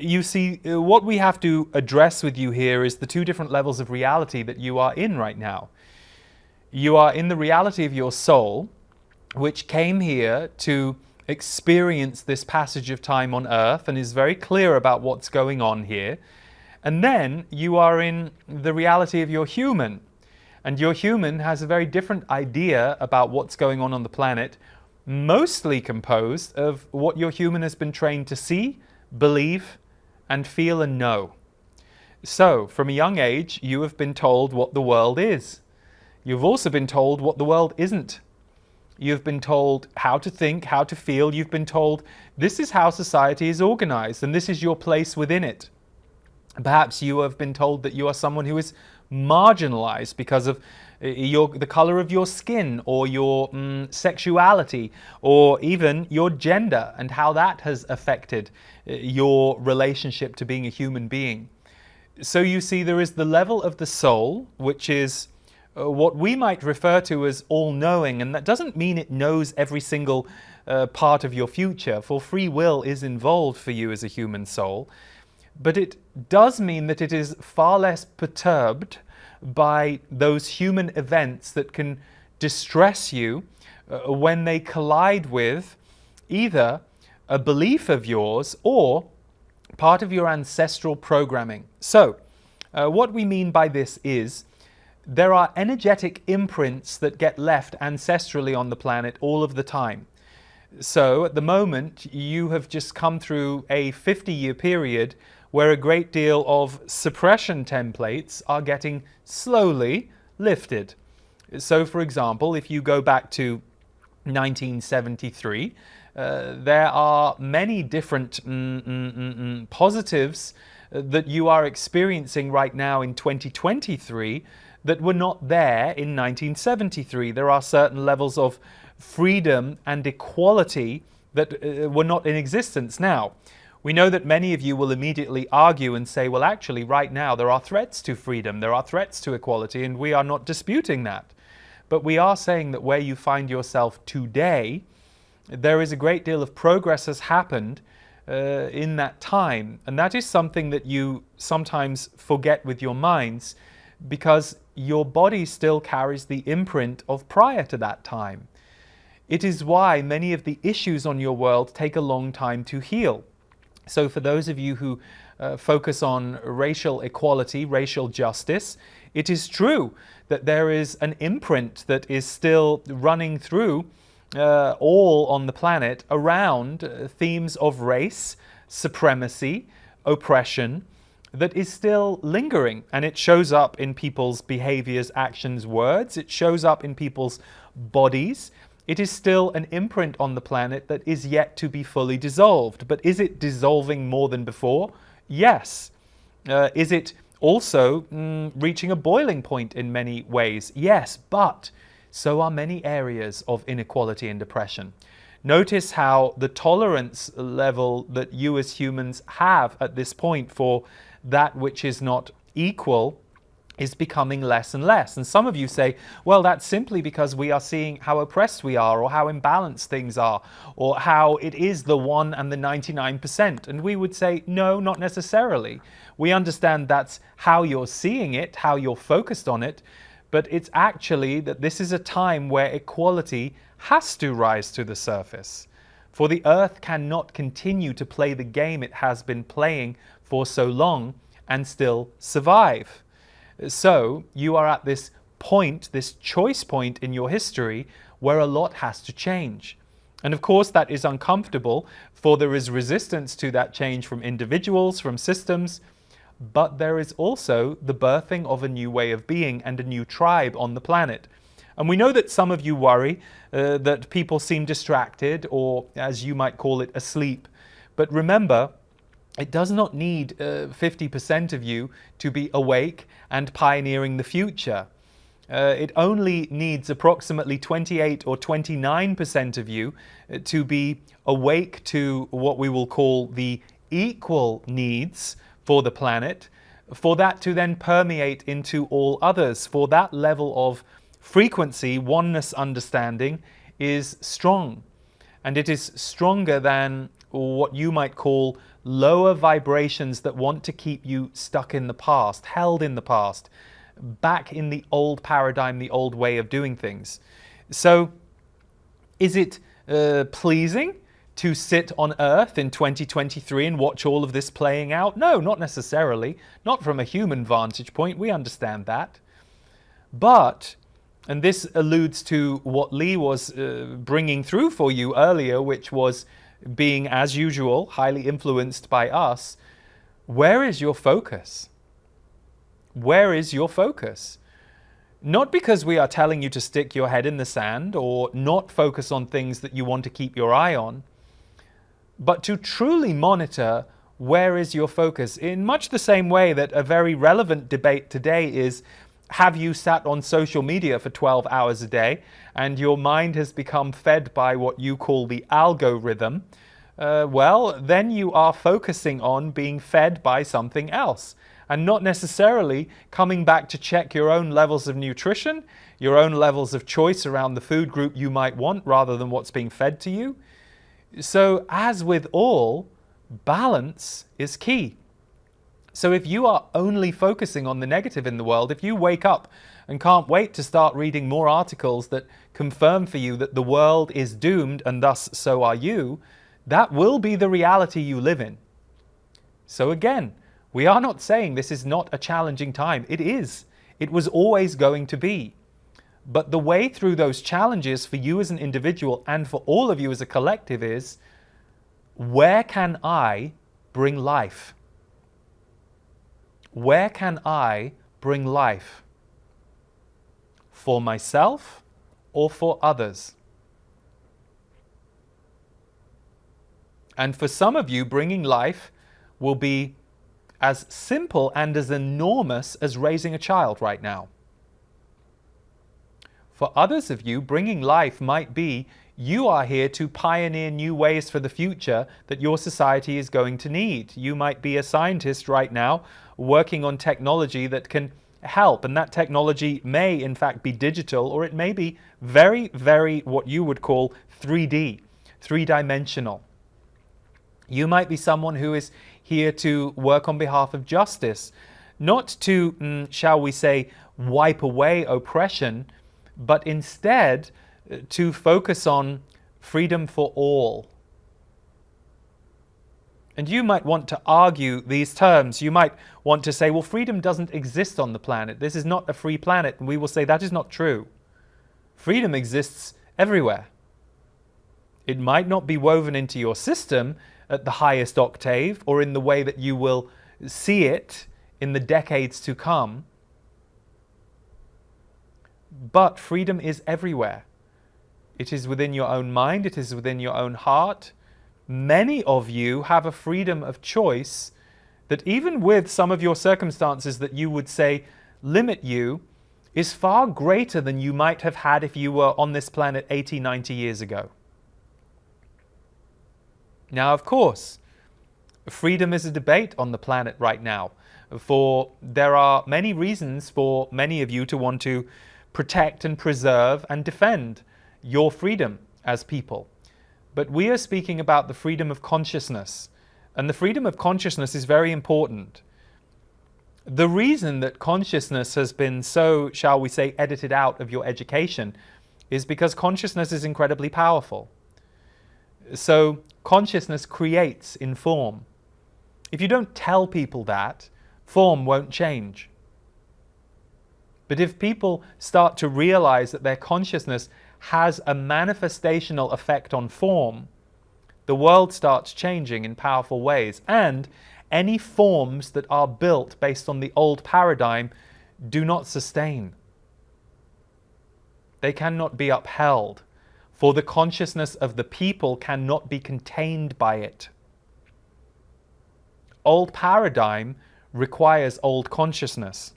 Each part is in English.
You see, what we have to address with you here is the two different levels of reality that you are in right now. You are in the reality of your soul, which came here to experience this passage of time on earth and is very clear about what's going on here. And then you are in the reality of your human. And your human has a very different idea about what's going on the planet, mostly composed of what your human has been trained to see, believe, and feel and know. So, from a young age, you have been told what the world is. You've also been told what the world isn't. You've been told how to think, how to feel. You've been told this is how society is organized and this is your place within it. Perhaps you have been told that you are someone who is marginalized because of the color of your skin or your sexuality or even your gender and how that has affected your relationship to being a human being. So you see, there is the level of the soul, which is what we might refer to as all-knowing, and that doesn't mean it knows every single part of your future, for free will is involved for you as a human soul. But it does mean that it is far less perturbed by those human events that can distress you when they collide with either a belief of yours or part of your ancestral programming. So, what we mean by this is there are energetic imprints that get left ancestrally on the planet all of the time. So, at the moment, you have just come through a 50-year period where a great deal of suppression templates are getting slowly lifted. So, for example, if you go back to 1973, there are many different positives that you are experiencing right now in 2023 that were not there in 1973. There are certain levels of freedom and equality that were not in existence now. We know that many of you will immediately argue and say, well, actually, right now there are threats to freedom, there are threats to equality, and we are not disputing that. But we are saying that where you find yourself today, there is a great deal of progress has happened in that time. And that is something that you sometimes forget with your minds because your body still carries the imprint of prior to that time. It is why many of the issues on your world take a long time to heal. So for those of you who focus on racial equality, racial justice, it is true that there is an imprint that is still running through all on the planet around themes of race, supremacy, oppression, that is still lingering. And it shows up in people's behaviors, actions, words. It shows up in people's bodies. It is still an imprint on the planet that is yet to be fully dissolved. But is it dissolving more than before? Yes. Is it also reaching a boiling point in many ways? Yes, but so are many areas of inequality and oppression. Notice how the tolerance level that you as humans have at this point for that which is not equal is becoming less and less. And some of you say, well, that's simply because we are seeing how oppressed we are, or how imbalanced things are, or how it is the 1 and the 99%. And we would say, no, not necessarily. We understand that's how you're seeing it, how you're focused on it, but it's actually that this is a time where equality has to rise to the surface. For the earth cannot continue to play the game it has been playing for so long and still survive. So you are at this point, this choice point in your history where a lot has to change. And of course that is uncomfortable, for there is resistance to that change from individuals, from systems, but there is also the birthing of a new way of being and a new tribe on the planet. And we know that some of you worry that people seem distracted, or as you might call it, asleep. But remember, it does not need 50% of you to be awake and pioneering the future. It only needs approximately 28 or 29% of you to be awake to what we will call the equal needs for the planet, for that to then permeate into all others. For that level of frequency, oneness understanding is strong. And it is stronger than what you might call lower vibrations that want to keep you stuck in the past, held in the past, back in the old paradigm, the old way of doing things. So is it pleasing to sit on Earth in 2023 and watch all of this playing out? No, not necessarily. Not from a human vantage point. We understand that. But, and this alludes to what Lee was bringing through for you earlier, which was being, as usual, highly influenced by us. Where is your focus? Where is your focus? Not because we are telling you to stick your head in the sand or not focus on things that you want to keep your eye on, but to truly monitor where is your focus, in much the same way that a very relevant debate today is, have you sat on social media for 12 hours a day and your mind has become fed by what you call the algorithm? Well, then you are focusing on being fed by something else and not necessarily coming back to check your own levels of nutrition, your own levels of choice around the food group you might want rather than what's being fed to you. So as with all, balance is key. So if you are only focusing on the negative in the world, if you wake up and can't wait to start reading more articles that confirm for you that the world is doomed and thus so are you, that will be the reality you live in. So again, we are not saying this is not a challenging time. It is. It was always going to be. But the way through those challenges for you as an individual and for all of you as a collective is, where can I bring life? Where can I bring life? For myself or for others? And for some of you, bringing life will be as simple and as enormous as raising a child right now. For others of you, bringing life might be you are here to pioneer new ways for the future that your society is going to need. You might be a scientist right now working on technology that can help, and that technology may in fact be digital, or it may be very, very what you would call 3D, three-dimensional. You might be someone who is here to work on behalf of justice, not to, shall we say, wipe away oppression, but instead to focus on freedom for all. And you might want to argue these terms. You might want to say, well, freedom doesn't exist on the planet. This is not a free planet. And we will say that is not true. Freedom exists everywhere. It might not be woven into your system at the highest octave or in the way that you will see it in the decades to come. But freedom is everywhere. It is within your own mind. It is within your own heart. Many of you have a freedom of choice that even with some of your circumstances that you would say limit you, is far greater than you might have had if you were on this planet 80, 90 years ago. Now, of course, freedom is a debate on the planet right now. For there are many reasons for many of you to want to protect and preserve and defend your freedom as people. But we are speaking about the freedom of consciousness. And the freedom of consciousness is very important. The reason that consciousness has been so, shall we say, edited out of your education is because consciousness is incredibly powerful. So consciousness creates in form. If you don't tell people that, form won't change. But if people start to realize that their consciousness has a manifestational effect on form, the world starts changing in powerful ways. And any forms that are built based on the old paradigm do not sustain. They cannot be upheld, for the consciousness of the people cannot be contained by it. Old paradigm requires old consciousness.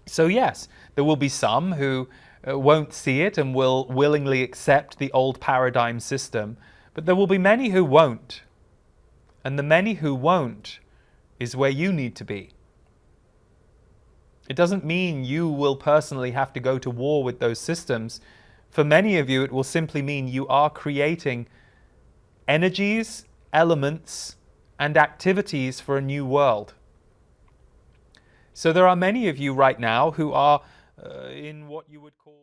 So yes, there will be some who won't see it and will willingly accept the old paradigm system, but there will be many who won't. And the many who won't is where you need to be. It doesn't mean you will personally have to go to war with those systems. For many of you, it will simply mean you are creating energies elements and activities for a new world. So there are many of you right now who are in what you would call